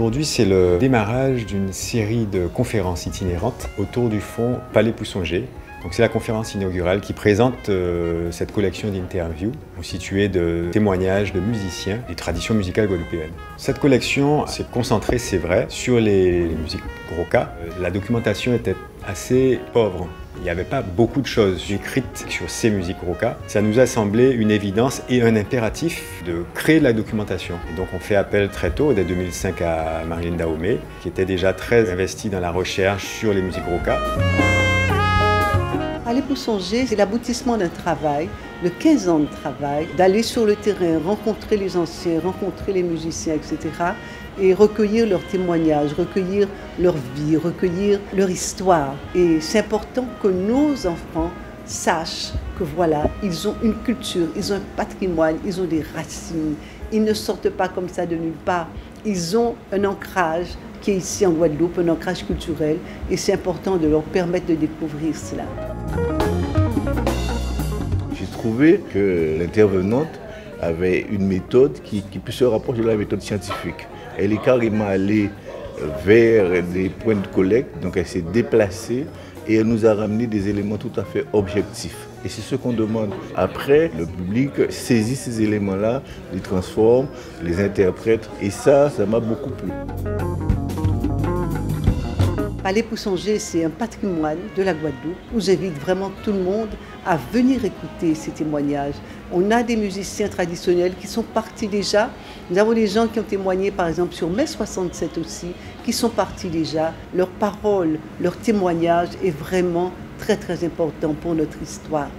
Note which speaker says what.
Speaker 1: Aujourd'hui, c'est le démarrage d'une série de conférences itinérantes autour du fonds Palais Poussonger. C'est la conférence inaugurale qui présente cette collection d'interviews constituée de témoignages de musiciens des traditions musicales guadeloupéennes. Cette collection s'est concentrée, c'est vrai, sur les musiques roca. La documentation était assez pauvre. Il n'y avait pas beaucoup de choses écrites sur ces musiques roca. Ça nous a semblé une évidence et un impératif de créer de la documentation. Et donc on fait appel très tôt, dès 2005, à Marilyn Dahomey, qui était déjà très investie dans la recherche sur les musiques roca.
Speaker 2: Palais Poussonger, c'est l'aboutissement d'un travail, de 15 ans de travail, d'aller sur le terrain, rencontrer les anciens, rencontrer les musiciens, etc. et recueillir leurs témoignages, recueillir leur vie, recueillir leur histoire. Et c'est important que nos enfants sachent que voilà, ils ont une culture, ils ont un patrimoine, ils ont des racines. Ils ne sortent pas comme ça de nulle part. Ils ont un ancrage qui est ici en Guadeloupe, un ancrage culturel, et c'est important de leur permettre de découvrir cela.
Speaker 3: J'ai trouvé que l'intervenante avait une méthode qui peut se rapprocher de la méthode scientifique. Elle est carrément allée vers des points de collecte, donc elle s'est déplacée et elle nous a ramené des éléments tout à fait objectifs. Et c'est ce qu'on demande. Après, le public saisit ces éléments-là, les transforme, les interprète, et ça m'a beaucoup plu.
Speaker 2: Palais Poussonger, c'est un patrimoine de la Guadeloupe où j'invite vraiment tout le monde à venir écouter ces témoignages. On a des musiciens traditionnels qui sont partis déjà. Nous avons des gens qui ont témoigné, par exemple, sur mai 67 aussi, qui sont partis déjà. Leur parole, leur témoignage est vraiment très, très important pour notre histoire.